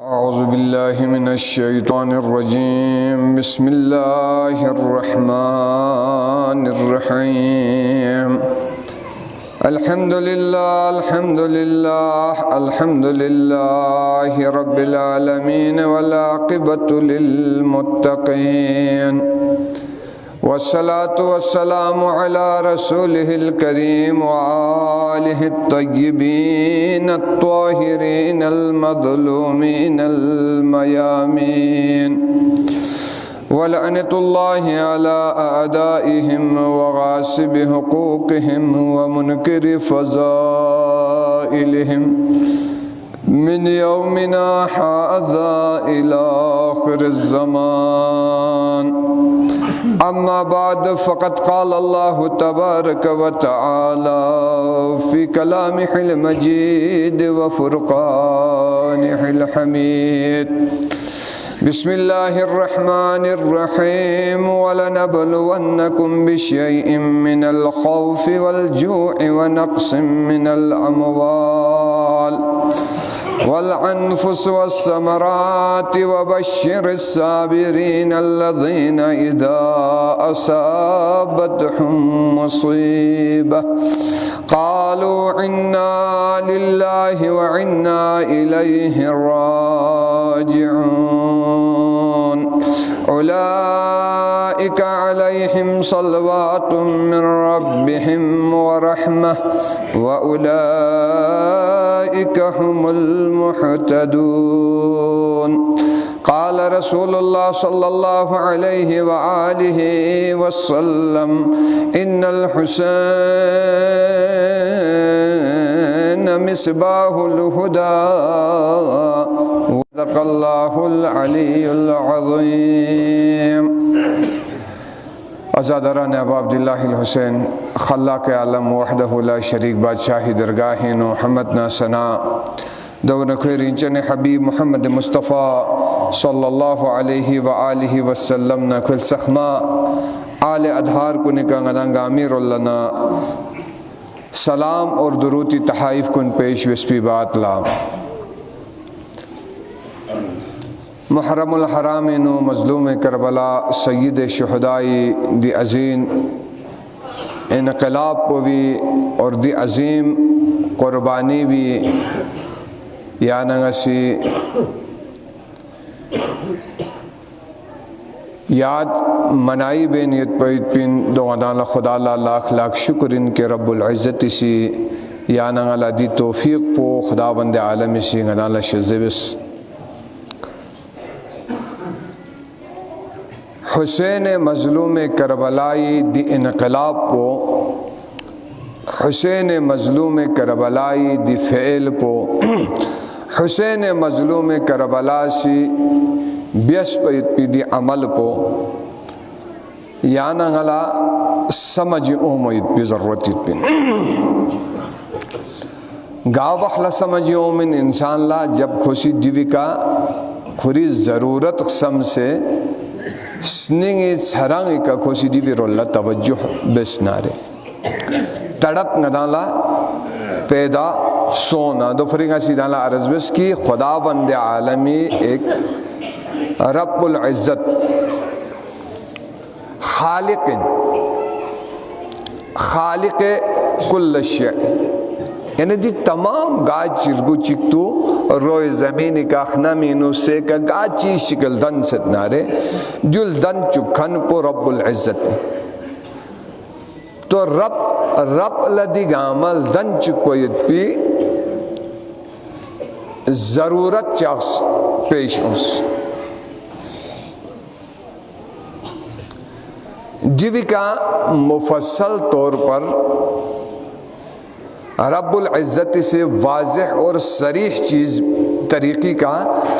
أعوذ بالله من الشيطان الرجيم بسم الله الرحمن الرحيم الحمد لله رب العالمين والعاقبة للمتقين والصلاة والسلام على رسوله الكريم وآله الطيبين الطاهرين المظلومين الميامين ولعنة الله على أعدائهم وغاصب حقوقهم ومنكر فضائلهم من يومنا هذا إلى آخر الزمان. أما بعد فقد قال الله تبارك وتعالى في كلامه المجيد وفرقانه الحميد. بسم الله الرحمن الرحيم ولنبلونكم بشيء من الخوف والجوع ونقص من الأموال والأنفس والثمرات وبشر الصابرين الذين إذا أصابتهم مصيبة قالوا إنا لله وإنا إليه راجعون. أولئك عليهم صلوات من ربهم ورحمة وأولئك هم المهتدون. قال رسول الله صلى الله عليه وآله وسلم إن الحسين مصباح الهدى صدق اللہ العلی العظیم. ازادران ابا عبداللہ الحسین خلاق عالم وحدہ لا شریک بادشاہ درگاہین محمد نا ثنا دور خیرین حبیب محمد مصطفیٰ صلی اللہ علیہ وآلہ وسلم نا کل سخما آل ادھار کو نکا غدانگا امیر اللہ سلام اور دروتی تحائف کن پیش وسپی بات لا. محرم الحرامین و مظلوم کربلا سید شہدائی دی عظیم انقلاب کو بھی اور دی عظیم قربانی بھی یا نگسی یاد منائی بے نیت پید پین دو غدان خدا لاکھ لاکھ شکر ان کے رب العزت سی یا نگلا دی توفیق پو خدا بند عالمی سی غدان شزبس. حسین مظلوم کربلائی دی انقلاب کو حسین مظلوم کربلائی دی فعل کو حسین مظلوم کربلا سی بیس پی دی عمل کو یانا غلا سمجھ اومید پی ضرورت پی گاو وخلا سمجھ اومن انسان لا جب خوشی دیوی کا کھری ضرورت قسم سے سننگی سرانگی کا خوشی دی بھی رولا توجہ بس نارے تڑپ ندالا پیدا سونا دو فرینگا سیدانا عرض بس کی خدا بند عالمی ایک رب العزت خالق کل شیء یعنی دی تمام گاج چیزگو چکتو روی زمینی کا اخنامینو سے کا گاج چیز شکل دن ست نارے جل دن چکھن پو رب العزت. تو رب لدی گامل دن چکویت پی ضرورت چاکس پیش اس جیوی کا مفصل طور پر رب العزت سے واضح اور صریح چیز طریقی کا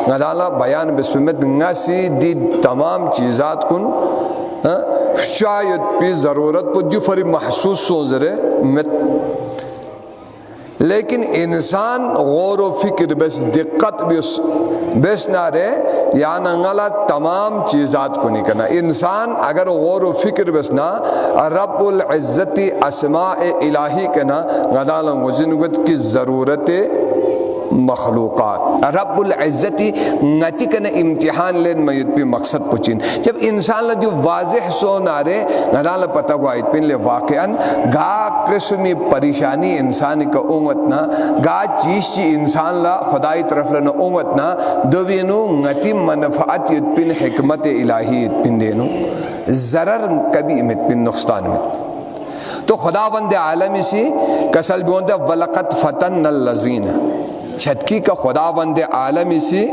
غدالہ بیان بسمت ناسی دی تمام چیزات کن شاید پی ضرورت کو جو فری محسوس سوزرے لیکن انسان غور و فکر بس دقت بس نہ رہے یا ننگلا تمام چیزات کو نہیں کرنا. انسان اگر غور و فکر بس نہ رب العزتی اسماء الہی کنا غدالا وزنگت کی ضرورت مخلوقات رب العزتی نتی کن امتحان لین میت پی مقصد پچین جب انسان لدی واضح سو نارے نرال پتہ گو آیت پین لے واقعاً گا قسمی پریشانی انسانی کا امتنا گا چیز چی انسان لا خدای طرف لنا امتنا دوینو نتی منفعت یت پین حکمت الہی یت پین دینو ضرر کبھی امت پین نقصان میں تو خداوند عالمی سی کسل بیونتا وَلَقَدْ فَتَنَّ الَّذِينَ چھتکی کا خداوند عالمی سی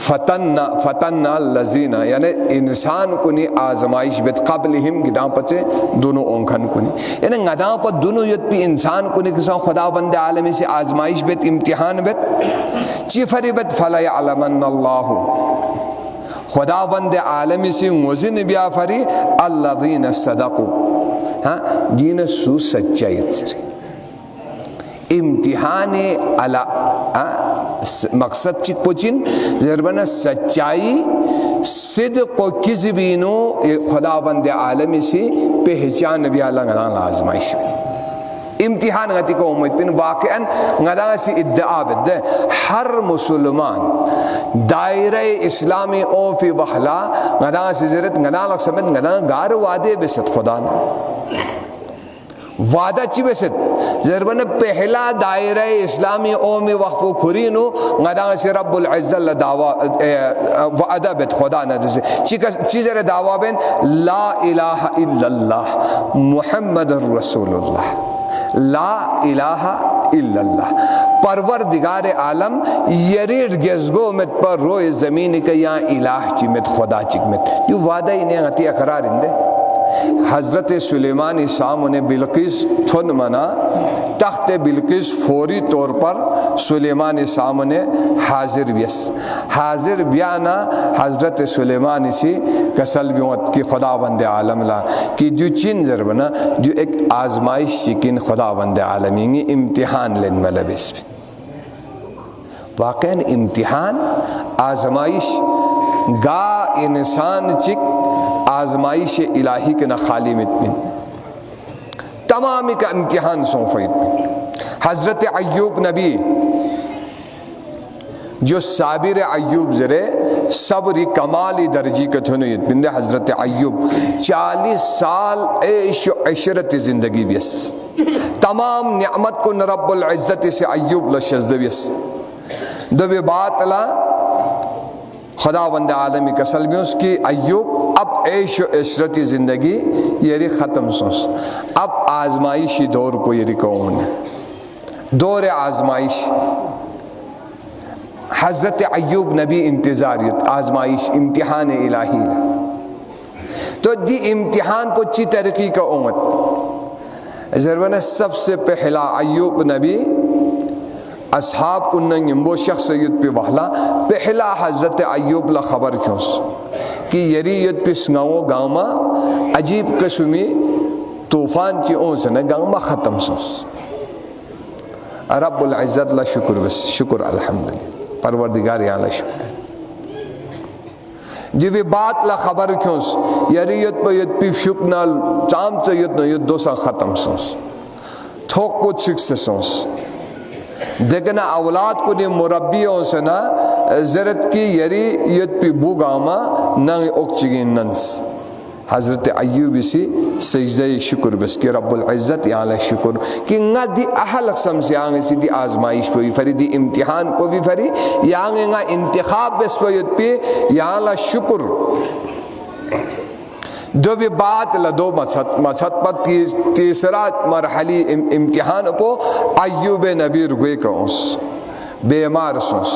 فتن الذین یعنی انسان کنی آزمائش بیت قبلہم گداں پچے دونوں اونکھن کنی یعنی گداں پا دونوں یت پی انسان کنی کسان خداوند عالمی سے آزمائش بیت امتحان بیت چی فری بیت فَلَيَعْلَمَنَّ اللَّهُ خداوند عالمی سے موزن بیا فری الذین صدقوا دین سو سچائیت سری امتحان مقصد چک پوچین ضربنا سچائی صدق و کذبینو خداوند عالمی سے پہچان نبی اللہ غدان آزمائش امتحان غتی کو امید پین واقعاً غدان سی ادعا بدے ہر مسلمان دائرہ اسلامی او فی وحلا غدان سی زرت غدان لگ سمت غدان گار وعدے بست خدا وعدہ چی بست ضربن پہلا دائرہ اسلامی اومی وقفو کھرینو غدان سی رب العزت وعدہ بیت خدا ندسے چیز رہ دعویٰ بین لا الہ الا اللہ محمد رسول اللہ لا الہ الا اللہ پروردگار عالم یریڈ گزگو مت پر روئے زمین کا یا الہ چی مت خدا چک مت یہ وعدہ ہی نہیں غتی اقرار اندے حضرت سلیمان سامنے بلقیس تھن منا تخت بلقیس فوری طور پر سلیمان سامنے حاضر بیانا حضرت سلیمان سی کسل بیوت کی خدا بند عالم لا کی جو چین ضربنا جو ایک آزمائش سکین خدا بند عالمین امتحان لین ملبس واقعاً امتحان آزمائش گا انسان چک آزمائش الہی کے نہ خالی متمن تمامی کا امتحان سونفید حضرت ایوب نبی جو صابر ایوب زرے صبری کمالی درجی کا تھنوید بندے حضرت ایوب 40 سال عیش و عشرت زندگی بیس تمام نعمت کو رب العزت سے ایوب لشزد بیس دبی بات اللہ خداوند عالمی کا سلمی اس کی ایوب اب عیش و عشرتی زندگی یری ختم سوس اب آزمائشی دور کو یری کون دور آزمائش حضرت ایوب نبی انتظاریت آزمائش امتحان الہی تو دی امتحان کو چی ترقی کا امت ضرورت سب سے پہلا ایوب نبی اصحاب کو ننگمبو شخص یت پہ وحلا پہلا حضرت ایوب لا خبر کیونس کہ یری یت پہ سنگاو گاما عجیب قسمی طوفان چی اون سے گاما ختم سوس رب العزت لا شکر بس شکر الحمدللہ پروردگار یا لا شکر جی بھی بات لا خبر کیونس یری یت پہ فکنا چام سے یت نو یت دوسا ختم سوس تھوک کو چک سے سوس دیکھنا اولاد کو نے مربیوں سے نا زرت کی یری یت پی بو گاما ننگ اکچگین ننس حضرت ایوب سی سجدہ شکر بس کہ رب العزت یا لہ شکر کہ نہ دی اہل اقسم سے آنگے سی دی آزمائش پہ بھی فری دی امتحان کو بھی فری یا آنگے نہ انتخاب بس پہ یت پی یا لہ شکر دو بھی بات لدو مصد پر تیسرا مرحلی امتحان کو ایوب نبی رگوے کا اس بیمار سوس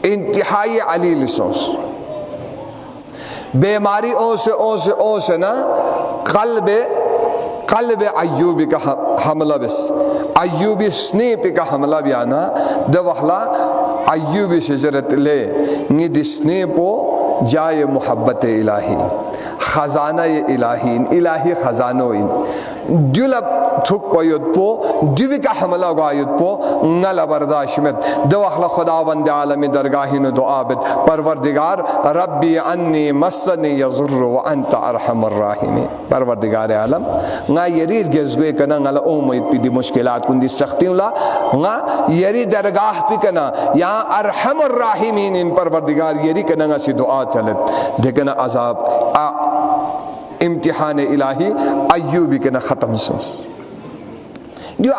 انتہائی علیل سوس بیماری اون سے نا قلب ایوبی کا حملہ بس ایوبی سنیپی کا حملہ بھی آنا دو وحلا ایوبی سے جرت لے نید سنیپو جائے محبت الہی خزانہ الہی الہی خزانو دلب تھک پید پو دیوکا حملہ گایت پو نل برداشمت دو اخلا خداوند عالمی درگاہین دعا بت پروردگار ربی انی مسنی یضر وانت ارحم الراحمین پروردگار عالم نا یری گزگوی کنا نل امید پی دی مشکلات کن دی سختیوں لا نا یری درگاہ پی کنا یا ارحم الراحمین ان پروردگار یری کنا نا سی دعا چلت دیکھنا عذاب امتحان الہی ایوبی کے نہ ختم سو جو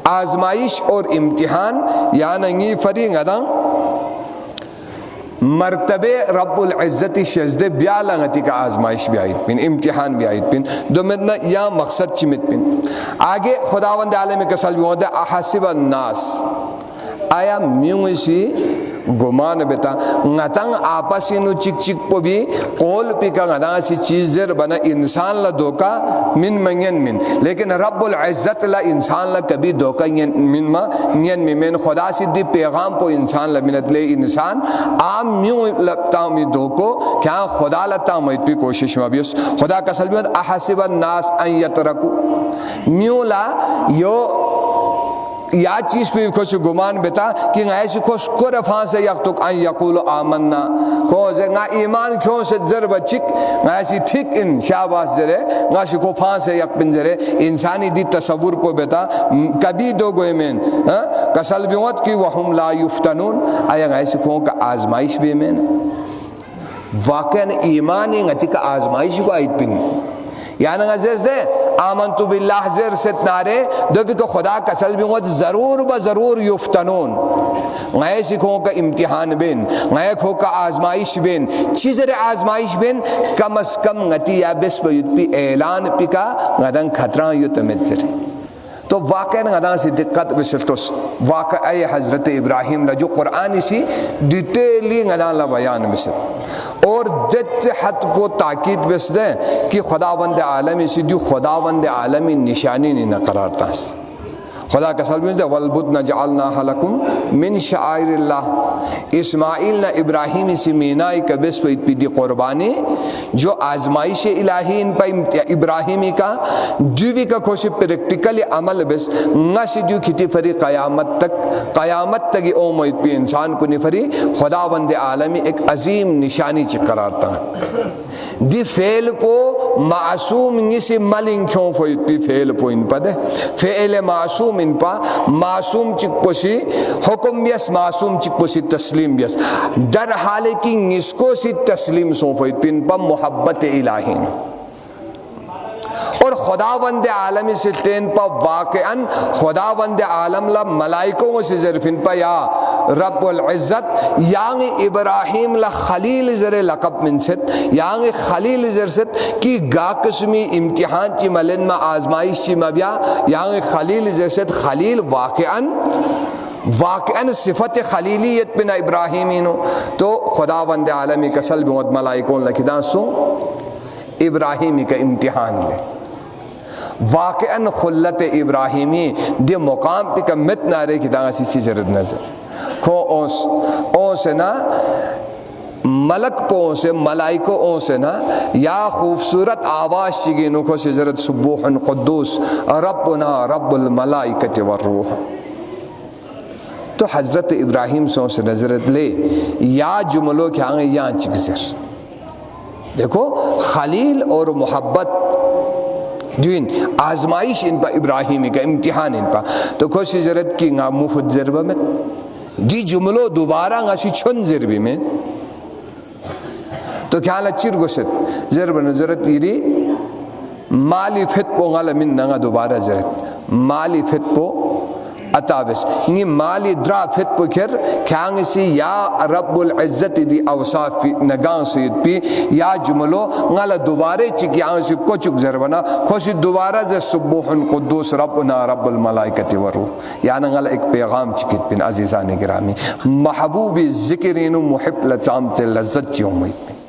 آزمائش اور امتحان یا ننگی فری غدا مرتبے رب العزت شزد بیا لنگتی کا آزمائش بھی آئیت پین امتحان بھی آئیت پین دو مدنا یا مقصد چمت پین آگے خداوند عالمی کسل بھی ہوتا احسب الناس آیا میونسی گمان بیتا نتنگ آپسی نو چک چک پو بھی قول پی کا غدا سی چیز زر بنا انسان لا دوکا من لیکن رب العزت لا انسان لا کبھی دوکا من خدا سی دی پیغام پو انسان لا منت لے انسان آم میوں لگتا می دوکو کیا خدا لتا میت پی کوشش مبیس خدا کا سلمیت احسب الناس ان یترکو میوں لا یو یا چیز پہ خوش گمان بیتا کہ ایسی خوش کر فان سے یقتک ان یقول آمنا کوزے نا ایمان کیوں سے ضرب چک ایسی ٹھیک ان شاباس زرے نا شکو فان سے یک بن زرے انسانی دی تصور کو بیتا کبھی دو گوئے میں کسل بیوت کی وہم لا یفتنون آیا ایسی کھوں کا آزمائش بھی میں واقعاً ایمانی گتی کا آزمائش کو آئیت پنگ یعنی عزیز دے آمنتو باللہ زیر ست نارے دوی کو خدا کا سلبی وقت ضرور بضرور یفتنون غیر سکھوں کا امتحان بین غیر کھو کا آزمائش بین چیزر آزمائش بین کم از کم غتی یا بس بیت پی اعلان پی کا غدن خطران یتمت زر تو واقعاً غدان سی دقت بسلتوس واقعی حضرت ابراہیم لجو قرآنی سی ڈیٹیلی غدان لبیان بسل اور دت حد کو تاکید بس دے کہ خداوند عالمی سی دیو خداوند عالمی نشانی نہیں قرار تاس خدا کا سلم دے والبدن جعلناها لکم من شعائر اللہ اسماعیل نہ ابراہیم سی مینائی کا بس پی دی قربانی جو آزمائش الہی ان پہ ابراہیمی کا دیوی کا کوشش پریکٹیکلی عمل بس نسی دیو کھتی فری قیامت تک امید پی انسان کو نفری خداوند عالمی ایک عظیم نشانی چی قرار تا دی فعل پو معصوم نسی ملنگ کیوں فوید پی فعل پو ان پا دے فعل معصوم ان پا معصوم چک پوسی حکم بیس معصوم چک پوسی تسلیم بیس در حال کی نسکو سی تسلیم سو فوید پی ان پا محبت الہی اور خداوند عالمی سے تین پا واقعاً خداوند عالم لا ملائکوں سے ظرفین پا یا رب العزت یعنی ابراہیم لا خلیل زر لقب من ست یعنی خلیل زر ست کی گا قسمی امتحان چی ملن ما آزمائش چی مبیا یعنی خلیل زر ست خلیل واقعاً صفت خلیلیت بنا ابراہیمینو تو خداوند عالمی کا سلب مد ملائکوں لکھدان سو ابراہیمی کا امتحان لے واقعاً خلت ابراہیمی دی مقام پہ کا مت نارے کی دانا سی چیز رد نظر کھو اونس نا ملک پو سے ملائکو اون سے نا یا خوبصورت آواز چگی نکو سے زرد سبوح قدوس ربنا رب الملائکت والروح تو حضرت ابراہیم سے نظرت لے یا جملوں کے آنگے یا چک زر دیکھو خلیل اور محبت دوین آزمائش ان پا ابراہیمی کا امتحان ان پا تو کوئی زرد کی نگا مفت ضربہ میں دی جملو دوبارہ نگا سی چھن ضربی میں تو کیا لچیر گوشت ضربہ نظرت تیری مالی فت پو نگا من نگا دوبارہ ضرد مالی فت پو اتابس نی مالی درا فت پو کر کھانگ سی یا رب العزت دی اوصاف نگان سید پی یا جملو نالا دوبارے چکی آنگ سی کچک ضربنا خوشی دوبارہ زی سبوح قدوس ربنا رب الملائکت وروح یا نالا ایک پیغام چکیت پین عزیزان گرامی محبوب ذکرین و محب لچام تے لذت چی امید پین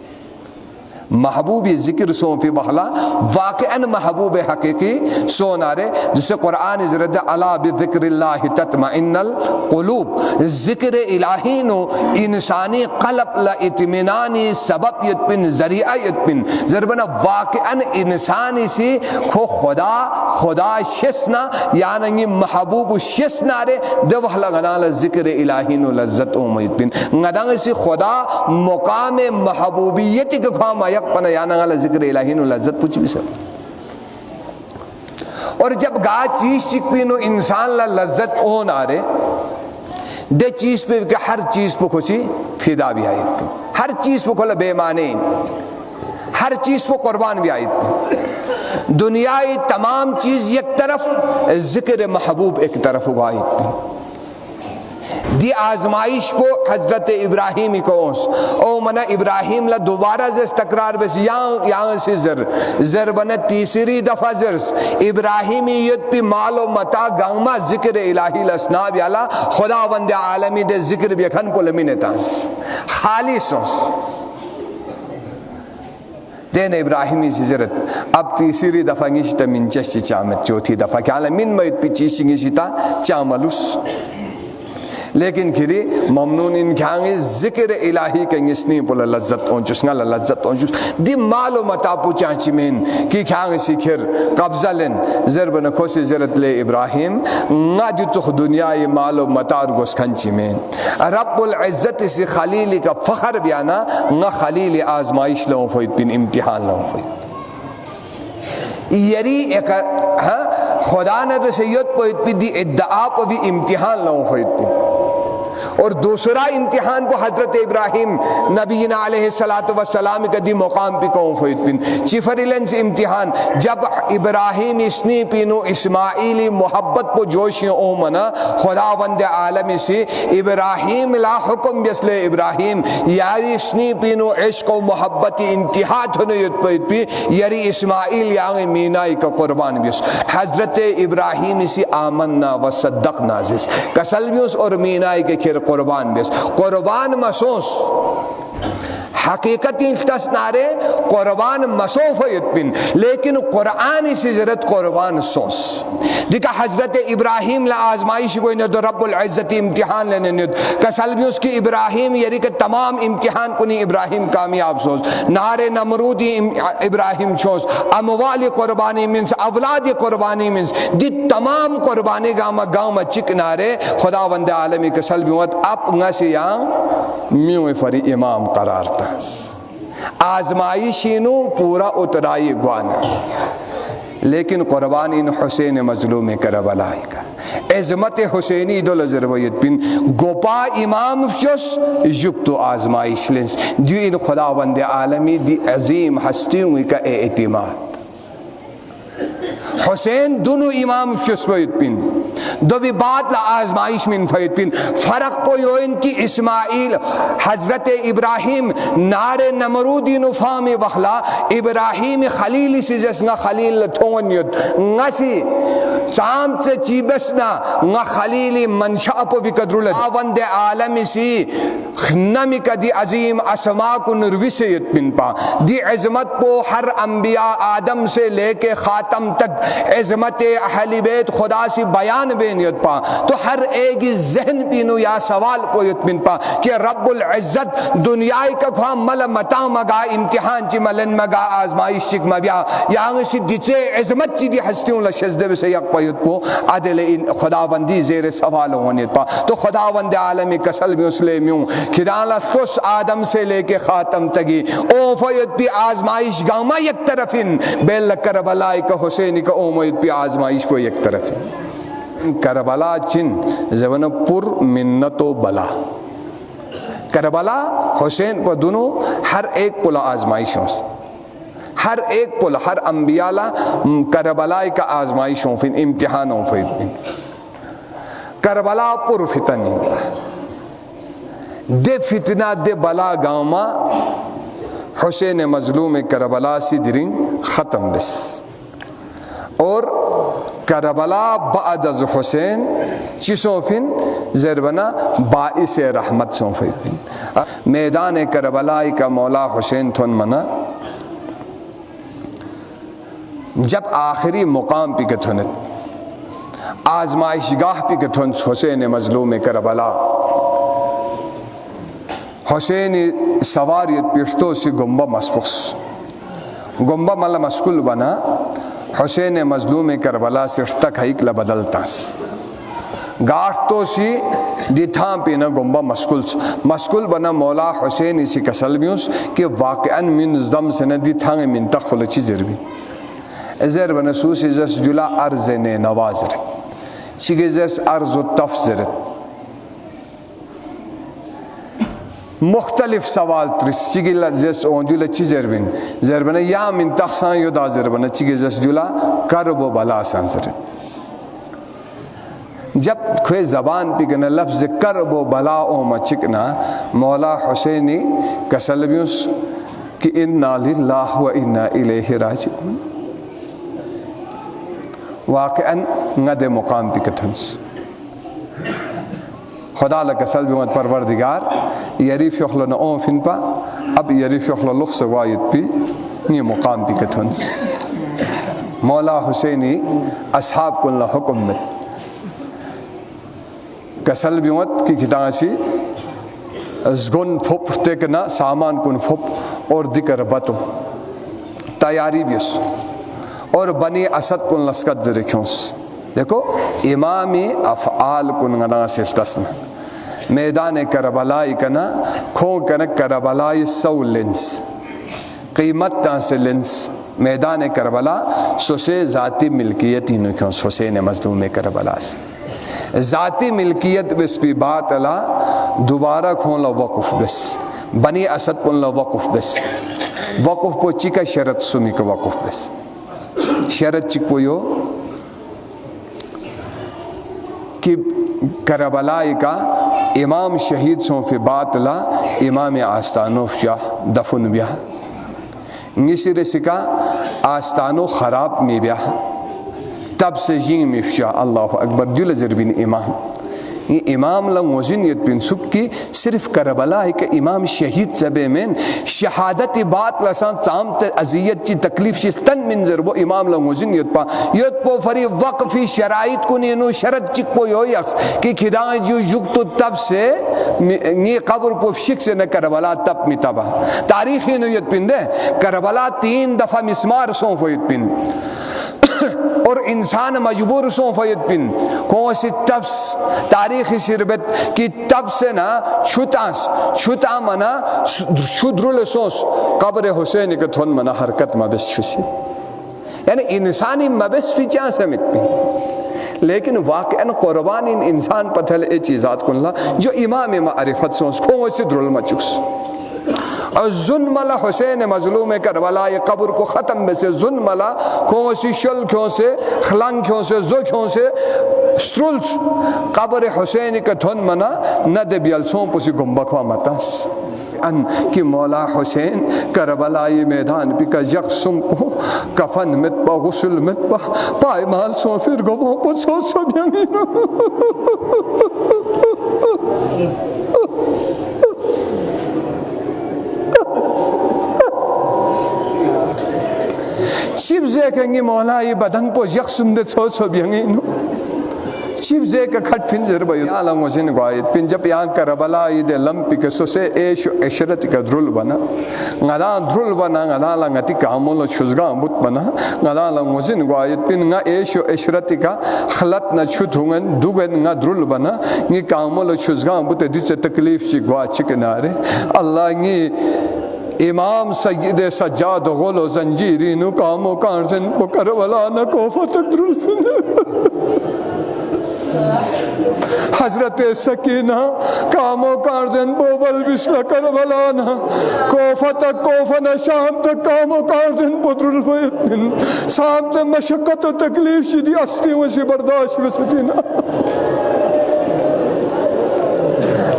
محبوب ذکر سو فی بخلا واقعاً محبوب حقیقی سو نارے جسے قرآن زرد علا بذکر اللہ تطمئن القلوب. ذکر الہی نو انسانی قلب لا اطمینانی سبب یتپن ذریعہ یتپن ضربنا واقعاً انسانی سی کھو خدا شسنا یعنی محبوب شسنا رے دو وحلا غنال ذکر الہی نو لذت امید بن غدان سی خدا مقام محبوبیتی کے خواہ یک پنا یعنی غالا ذکر الہی نو لذت پوچھ بھی سب. اور جب گا چیز چک پینو انسان لا لذت اون آرے دے چیز پہ کہ ہر چیز پہ خوشی فدا بھی آئی پہ ہر چیز پہ کھولا بے معنی ہر چیز پہ قربان بھی آئی پہ دنیای تمام چیز یک طرف ذکر محبوب ایک طرف اگائی پہ. دی آزمائش کو حضرت ابراہیمی کو او منا ابراہیم لا دوبارہ زس تکرار بس یہاں سے زر بنا تیسری دفعہ زرس ابراہیمی یت پی مال و متا گانما ذکر الہی لسناب یالا خدا وند عالمی دے ذکر بیکھن کو لمین تاس خالص دین ابراہیمی سے زرت اب تیسری دفعہ گیشتا من چشی چامت چوتھی دفعہ کہ من میت پی چیشی گیشتا چاملوس لیکن کھری ممنون ان کھانگی ذکر الہی کے نسنی پولا لذت اونچوس نگا لذت اونچوس دی مالو متا پوچانچی من کی کھانگی سی کھر قبضہ لن ضرب نکوسی زرت لے ابراہیم نا جو تخ دنیای مالو متا رگوس کھنچی من رب العزت سی خلیلی کا فخر بیانا نا خلیل آزمائش لوں فوید بین امتحان لوں فوید یری ایک خدا نے تو سید پوید پی دی ادعا پو بھی امتحان لوں فوید بین. اور دوسرا امتحان کو حضرت ابراہیم نبینا علیہ السلام کا دی مقام پہ کون فوید پین چیفرلنس امتحان جب ابراہیم اسنی پینو اسماعیلی محبت پو جوشی اومنا خدا وند عالمی سے ابراہیم لا حکم بسلے ابراہیم یاری اسنی پینو عشق و محبت انتہا دھنیت پوید پی یاری اسماعیل یعنی مینائی کا قربان بیس حضرت ابراہیم سے آمنا و صدقنا زیس کسل بیس اور مینائی کے کھر قربان بیس قربان مسوس حقیقت انتس نارے قربان مسوف یتبن لیکن قرآن سے ضرورت قربان سوس دیکھا حضرت ابراہیم لا آزمائش کوئی ند رب العزت امتحان لینے ند کسل بھی اس کی ابراہیم یعنی کہ تمام امتحان کنی ابراہیم کامیاب سوس نار نمرودی ابراہیم چوس اموال قربانی منس اولاد قربانی منس دی تمام قربانی گاما چک نارے خدا وند عالمی کسل بھی وقت اپ نسی یہاں میویں فری امام قرار تا آزمائشینو پورا اترائی گوانا لیکن قربانی حسین مظلوم کربلائی کا عظمت حسینی دو لزرویت بن گوپا امام شس یکتو آزمائش لنس جو ان خداوند عالمی دی عظیم ہستیوں کا اعتماد حسین دونوں امام شس فیت پین دو بھی بات لا آزمائش من فیت پین فرق پو یو ان کی اسماعیل حضرت ابراہیم نار نمرودی نفام وخلا ابراہیم خلیلی سی جسنا خلیل تھونیت نسی چام سے چیبسنا نا خلیلی منشاء پو بھی قدرولت آوند عالمی سی نمی کا دی عظیم اسما کو نرویسیت پین پا دی عظمت پو ہر انبیاء آدم سے لے کے خاتم تک عظمت اہل بیت خدا سی بیان بینیت پا تو ہر ایک ذہن پینو یا سوال پویت بین پا کہ رب العزت دنیای کا خواہ مل متا مگا امتحان چی ملن مگا آزمائش چک مبیا یعنی سی دیچے عظمت چی دی ہستیوں لشزدے بسے یک پویت پو عدل خداوندی زیر سوال ہونیت پا تو خداوند عالمی کسل بھی اسلیمیوں کدالا تس آدم سے لے کے خاتم تگی او فویت پی آزمائش گاما یک طرفین بیل کربلائی کا حسینی کا امید پی آزمائش کو یک طرف کربلا چن زبان پر منت و بلا کربلا حسین پر دونوں ہر ایک پلا آزمائش ہوں ہر ایک پل ہر انبیاء لا کربلا کا آزمائش ہوں فین امتحان ہوں فین کربلا پر فتنی دے فتنہ دے بلا گاما حسین مظلوم کربلا سی درنگ ختم بس اور کربلا بعد از حسین چی سوفن زربنا باعث رحمت سوفن میدان کربلائی کا مولا حسین تھن منا جب آخری مقام پہ گتھنت آزمائش گاہ پہ گتھنس حسین مظلوم کربلا حسین سواریت پیشتو سی گمبا مسپس گمبا ملا مسکل بنا حسین مظلوم کربلا سرشتک حیق لبدلتاس گاٹ تو سی دی تھام پی نا گمبا مسکل بنا مولا حسین اسی کسل بیوس کہ واقعاً من زدم سے نا دی تھانگ من تخفل چی زربی ازر بنا سوسی زس جلا ارز نے نوازر چگی زس ارز و تفزرت مختلف سوال ترس چگی زس اونجولا چی زربین زربنا یا من تخصان یودا زربنا چگی زس جلا کرب و بلا سان زرت جب کوئی زبان پہ گنا لفظ کرب و بلا اوما چکنا مولا حسینی کسلبیوس کہ انا للہ و انا الیہ راجعون واقعاً ند مقام پہ کتھنس خدا لکسل بیوت پروردگار یریف یخلو نا اون فن پا اب یریف یخلو لخص وایت پی نی مقام پہ کتھنس مولا حسینی اصحاب کن حکم میں کسل بیوت کی کتانسی زگن پھپ تکنا سامان کن پھپ اور دکر بتو تیاری بیس اور بنی اسد کن لسکت زرکھونس دیکھو امامی افعال کن غنا سلتسنا میدان کربلائی کنا کھون کنا کربلائی سو لنس قیمت تانس لنس میدان کربلا سوسے ذاتی ملکیتی نکھونس حسین مظلوم کربلا سے ذاتی ملکیت بس پی بات اللہ دوبارہ کھون لو وقف بس بنی اسد کن لو وقف بس وقف پو چی کا شرط سمی کا وقف بس شرط چک پو یو کہ کربلائی کا امام شہید سوں فی بات اللہ امام آستانو شاہ دفن بیا نسی رسکا آستانو خراب می بیا تب سے جین مفشا اللہ اکبر دل ضربین امام یہ امام لنگوزنیت بن سب کی صرف کربلا ہے کہ امام شہید سبے میں شہادت بات لسان سامت عذیت چی تکلیف چی تن منظر وہ امام لنگوزنیت پا یت پو فری وقفی شرائط کو نینو شرط چک پو یو یکس کہ کھدائیں جو یکتو تب سے نی قبر پو شک سے نہ کربلا تب می تبا تاریخی نویت پن دے کربلا 3 دفعہ مسمار سون فویت پن اور انسان مجبور سوں فید پن کون سی تبس تاریخی شربت کی تب سے نا چھتا منا شدرل سوس قبر حسین کا تھون منا حرکت مبس چھسی یعنی انسانی مبس بھی چاہ سمت پی لیکن واقعاً قربان ان انسان پتھل اے چیزات کن اللہ جو امام معرفت سوس کون سی درل مچکس اور ظلم ملا حسین مظلوم کربلا یہ قبر کو ختم میں سے ظلم ملا کون سی شل کیوں سے خلنگ کیوں سے زو کیوں سے سترولس قبر حسین کا تھن منا نہ دے بیلسوں پسی گمبکوا متاس ان کہ مولا حسین کربلائی میدان پی کا یقسم کو کفن مت پا غسل مت پا پائے مال سو پھر گموں پا سو بیانگینو چیب زے کنگی مولا یہ بدن پو یقسم دے سو بیانگینو چیب زے کا کھٹ پھنجر بیو یا لنگو زن گوائد پن جب یہاں کربلا یہ لمپی کسو سے ایش و عشرت کا درل بنا غدا درل بنا غدا لنگتی کامولو چھزگاں بت بنا غدا لنگو زن گوائد پن غا ایش و عشرت کا خلط نہ چھت ہونگن دوگن غا درل بنا غی کامولو چھزگاں بت دیس تکلیف چی گوا چکنارے اللہ غی امام سید سجاد غلو زنجیری نو کامو کارزن پو کربلا نہ کوفت درل پن حضرت سکینہ کامو کارزن بوبل بسلا کربلانا کوفت کوفن شام تک کامو کارزن پدرل فیتن شام تک مشقت و تکلیف شدی استی وسی برداشت وسطینا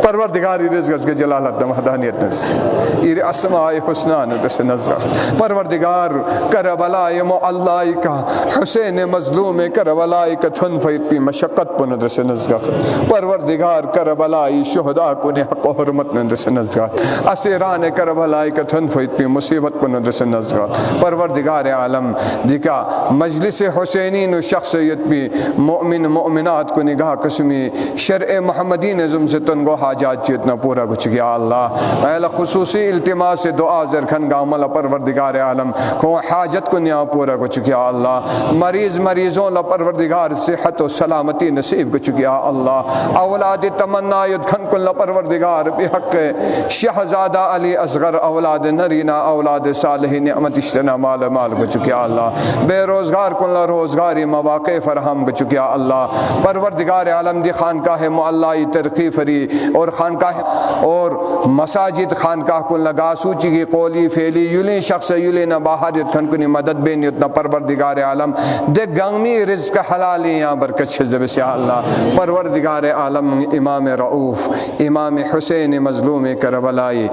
پروردگاری رزق کے جلالت وحدانیت ایر اسماء حسنان دس نزغ پروردگار کربلا معلا کا حسین مظلوم کربلا کا تھن فیت پی مشقت پن دس نزغ پروردگار کربلا شہداء کو حق و حرمت دس نزغ اسیران کربلا کا تھن فیت پی مصیبت پن دس نزغ پروردگار عالم دکا مجلس حسینی نو شخصیت بھی مومن مومنات کو نگاہ قسمی شرع محمدی نظم سے تنگو حاجات چیتنا پورا کچھ گیا اللہ اے خصوصی التماس سے دعا زرکھن گا عمل پروردگار عالم کو حاجت کو نیا پورا کچھ گیا اللہ مریضوں لا پروردگار صحت و سلامتی نصیب کچھ گیا اللہ اولاد تمنا یدکھن کل پروردگار بحق شہزادہ علی اصغر اولاد نرینا اولاد صالح نعمت اشتنا مال کچھ گیا اللہ بے روزگار کل روزگاری مواقع فراہم کچھ گیا اللہ پروردگار عالم دی خانقاہ معلائی ترقی فری اور خانقاہ اور مساجد خانقاہ کو لگا سوچی کی قولی فعلی یلی شخص یلی نہ باہر یتھن کنی مدد بین یتنا پروردگار عالم دے گنگمی رزق حلالی یہاں برکت شزب سے اللہ پروردگار عالم امام رعوف امام حسین مظلوم کربلائی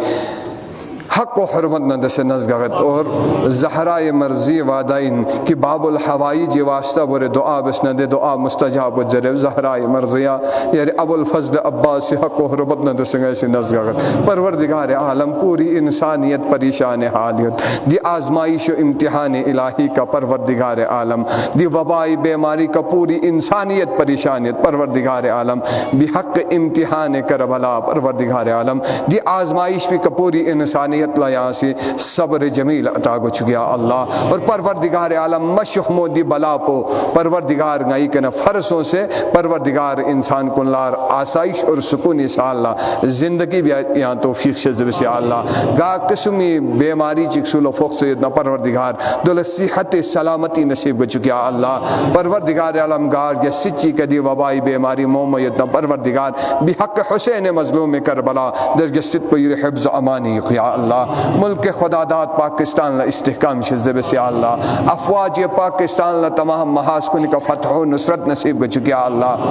حق و حرمت نہ سے نزگت اور زہرائے مرضی وادائن کی باب الحوائی جی واسطہ برے دعا بس نہ دے دعا مستجاب جرب زہرائے مرضیہ یعنی ابو الفضل عباس حق و حرمت نہ سے ایسی نزگت پروردگار عالم پوری انسانیت پریشان حالیت دی آزمائش و امتحان الہی کا پروردگار عالم دی وبائی بیماری کا پوری انسانیت پریشانیت پروردگار عالم بحق امتحان کربلا پروردگار عالم دی آزمائش بھی کا پوری انسانیت یہاں سے صبر جمیل عطا کو چکیا اللہ اور پروردگار عالم مشخمو دی بلا پو پروردگار گئی کنا فرسوں سے پروردگار انسان کو لار آسائش اور سکون سا اللہ زندگی بھی یہاں توفیق شزب سے اللہ گا قسمی بیماری چکسول و فوق سے اتنا پروردگار دول صحت سلامتی نصیب کو چکیا اللہ پروردگار عالم گار یا سچی کدی وبائی بیماری مومیتنا پروردگار بحق حسین مظلوم کربلا در جست پیر حفظ امانی خیا اللہ ملک خدا داد پاکستان لا استحکام شزب سے اللہ افواج پاکستان لا تمام محاسن کا فتح و نصرت نصیب کو چکیا اللہ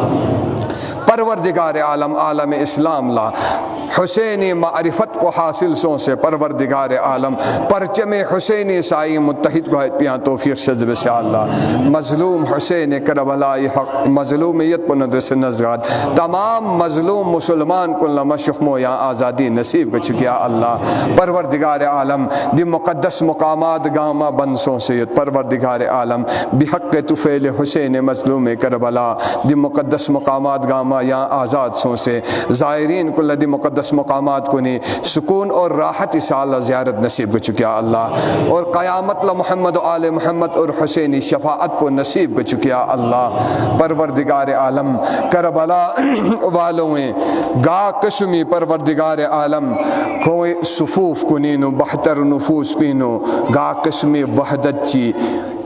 پروردگار عالم عالم اسلام لا حسینی معرفت کو حاصل سوں سے پروردگار عالم پرچم حسینی سائی متحد کو پیاں توفیق شزب سے اللہ مظلوم حسین کربلائی حق مظلومیت پر ندرس نزگاد تمام مظلوم مسلمان کو لمشخمو یا آزادی نصیب کو چکیا اللہ پروردگار عالم دی مقدس مقامات گاما بنسوں سے پروردگار عالم بحق طفیل حسین مظلوم کربلا دی مقدس مقامات گاما یا آزاد سوں سے زائرین کو دی مقدس مقامات کو نے سکون اور راحت اسالہ زیارت نصیب کو چکیا اللہ اور قیامت محمد و آل محمد اور حسینی شفاعت کو نصیب کو چکیا اللہ پروردگار عالم کربلا والوں گا قسمی پروردگار عالم کوئی صفوف کنینو بہتر نفوس پینو گا قسمی وحدت چی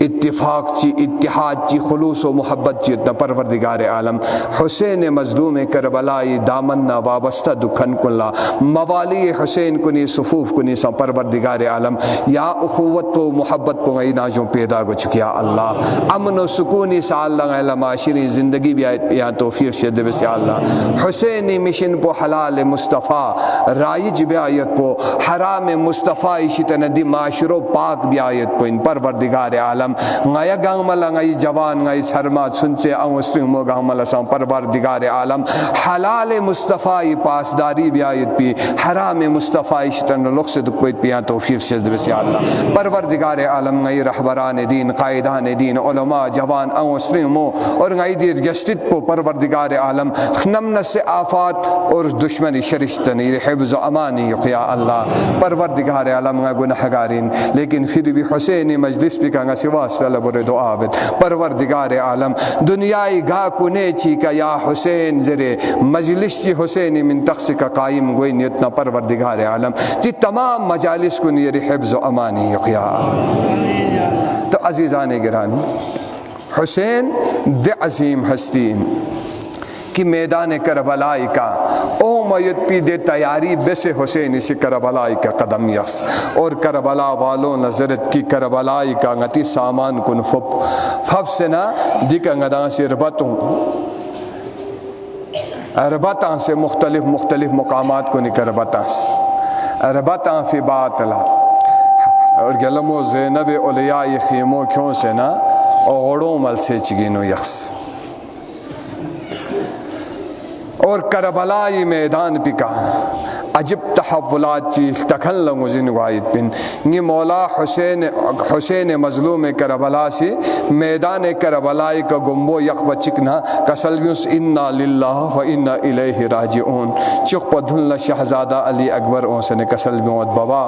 اتفاق چی اتحاد چی خلوص و محبت چی اتنا پروردگار عالم حسین مظلوم کربلائی دامننا وابستہ دکھن کلا موالی حسین کنی صفوف کنی سا پروردگار عالم یا اخوت و محبت کو غی ناجوں پیدا کو چکیا اللہ امن و سکونی سا اللہ غیلہ معاشری زندگی بھی آیت یا توفیق شدب سے اللہ حسینی مشن پو حلال مصطفیٰ رائج بھی آیت پو حرام مصطفیٰ شتن دی معاشرو پاک بھی آیت پو ان پروردگار عالم غیا گام ملا غی جوان غی سرمات سنچے اوسرنگ مو گام ملا سام پروردگار عالم حلال مصطفیٰ پاسداری بھی آیت پی حرام مصطفیٰ شتن لقصد کوئی پیاں توفیق شدب سے اللہ پروردگار عالم غی رہبران دین قائدان دین علماء جوان اوسرنگ مو اور غی دیر جستد پو پروردگار عالم نمن سے آفات اور دشمنی شرشتنی حفظ و امانی قیا اللہ پروردگار عالم غی گناہگارین لیکن پھر بھی حسینی مجلس بھی کہاں سوا طلب اور دعا بد پروردگار عالم دنیای گا کنے چی کا یا حسین زرے مجلس چی حسینی من تخص کا قائم گوئی نیتنا پروردگار عالم تی تمام مجالس کو نیر حفظ و امانی قیا تو عزیزان گرامی حسین دے عظیم ہستین کی میدان کربلائی کا او میت پی دے تیاری بس حسینی سے کربلائی کا قدم یس اور کربلا والوں نظرت کی کربلائی کا غتی سامان کن فب سے نا دیکھا غداں سے ربطوں اربطاں سے مختلف مقامات کو نکر بطاس اربطاں فی باطلا اور گلمو زینب اولیاء خیمو کیوں سے نا اوڑوں مل سے چگینو یخس اور کربلائی میدان پکا عجب تحولات چی تکھن لنگو زنگوائیت پن نی مولا حسین مظلوم کربلا سے میدان کربلائی کا گمبو یقب چکنا کسلویس انا للہ و انا الیہ راجعون چک پا دھنلا شہزادہ علی اکبر اونسا نے کسلویوت بابا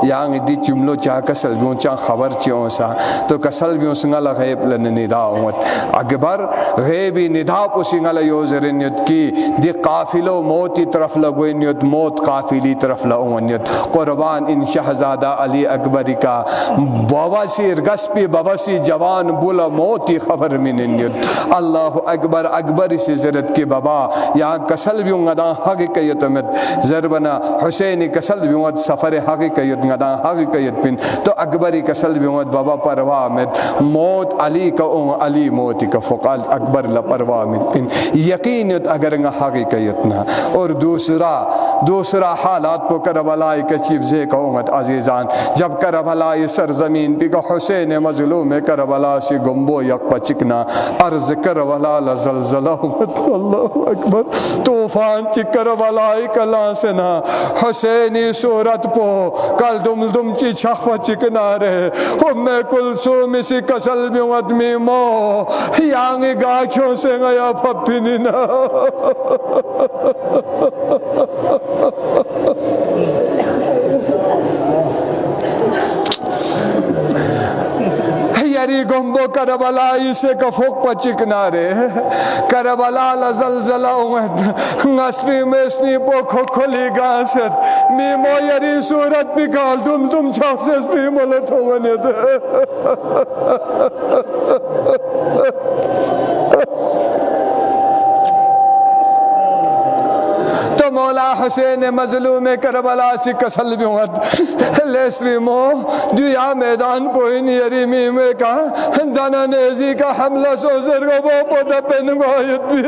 یانگ دی جملو چاہ کسلویون چاہ خبر چی اونسا تو کسلویون سنگل غیب لن ندا اونت اکبر غیبی ندا پو سنگل یوزرنیت کی دی قافلو موتی طرف لگوینیت موت قافلی طرف لونیت قربان ان شہزادہ علی اکبری کا بواسی رگسپی بواسی جوان بولا موتی خبر مننیت اللہ اکبر اکبری سے زرد کی بابا یہاں کسل بیوں گدان حقیقیت مت زربنا حسینی کسل بیوں سفر حقیقیت گدان حقیقیت پن تو اکبری کسل بیوں بابا پرواہ مت موت علی کا علی موتی کا فقال اکبر لپرواہ مت پن یقینیت اگر حقیقیت نہ اور دوسرا حالات کو کربلائی کے چیب زے کا امت عزیزان جب کربلائی سرزمین پی کا حسین مظلوم کربلا سی گمبو یک پچکنا عرض کربلا لزلزلہ امت اللہ اکبر طوفان چی کربلائی کلا سنا حسینی صورت پو کل دم چی چھخ پچکنا رہے ام کلثوم سی کسل بیوت میمو یانگی گاکھوں سے گیا پھپینی نا یری گمبو کربلائی سے کفوک پچکنا رے کربلا لزلزلہ امت نصری میں اسنی پو کھلی گاست میمو یری صورت پی کال دم چھاک سے اسنی ملت ہو گنے دے تو مولا حسین مظلوم کربلا سی کسل بیوت لیسری مو دیا میدان پوئن یری میمے کا دانا نیزی کا حملہ سوزر کو وہ پودا پین گوائیت بھی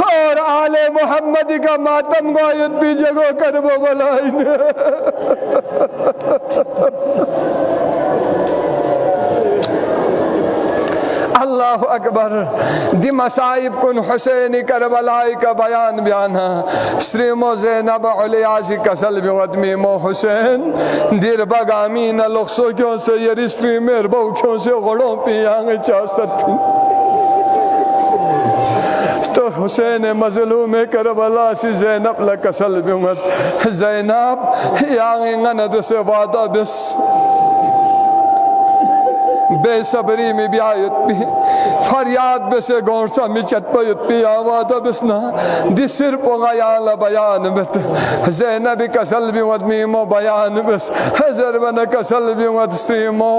اور آل محمد کا ماتم گوائیت بھی جگو کربو بلائن اللہ اکبر دی مصائب کن حسین کربلائی کا بیان سریمو زینب علیازی کسل بیوت میمو حسین دیر بگامین لخصو کیوں سے یری سریمیر بو کیوں سے غڑوں پی آنگے چاست پی تو حسین مظلوم کربلا سی زینب لکسل بیوت زینب یانگے غند سے وعدہ بس بے صبری میں بھی آیت بھی فریاد بے سے گونسا مچت پیت پی آوادہ بسنا دی سر پو غیال بیان بت زینب کسل بیوت میمو بیان بس زربن کسل بیوت سریمو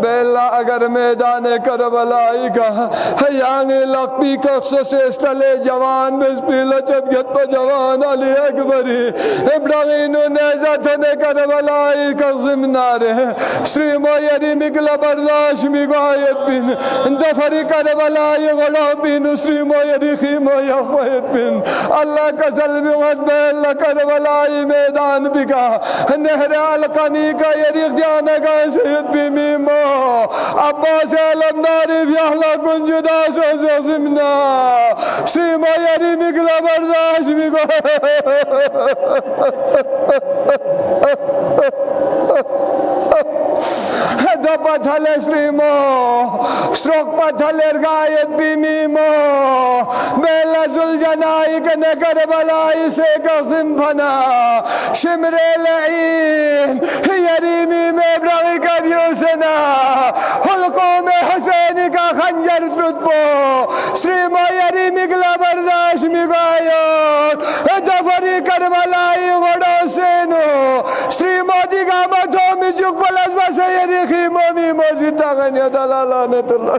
بیلا اگر میدان کربلائی کا یانگی لقبی کفس سے استلے جوان بس پیلا چبگت پا جوان علی اکبری ابراغینو نیزتن کربلائی کا زمنار ہے سریمو یری مگل برداشت مگوایت بین دفری کربلائی غلا بین سریمو یری خیمو یخوایت بین اللہ کا ظلمی وقت بیلا کربلائی میدان بگا نہر علقانی کا یری اختیانہ کا سید بی میمو عباس علمداری بیاہلا کن جدا سو زمنا سریمو یری مگل برداشت دو پتھل سریمو سروک پتھل ارگایت بی میمو بیلا زلجنائی کنے کربلائی سے قسم پھنا شمر لعین یریمی میں براغی کبیو سنا حلقوں میں حسینی کا خنجر ترتبو سریمو یریمی گلا برداشت مگایت دفری کربلائی غڑو سینو سریمو دیگا متو می چک پلس بس یری خیمو میمو زیتا غنیت اللہ لعنت اللہ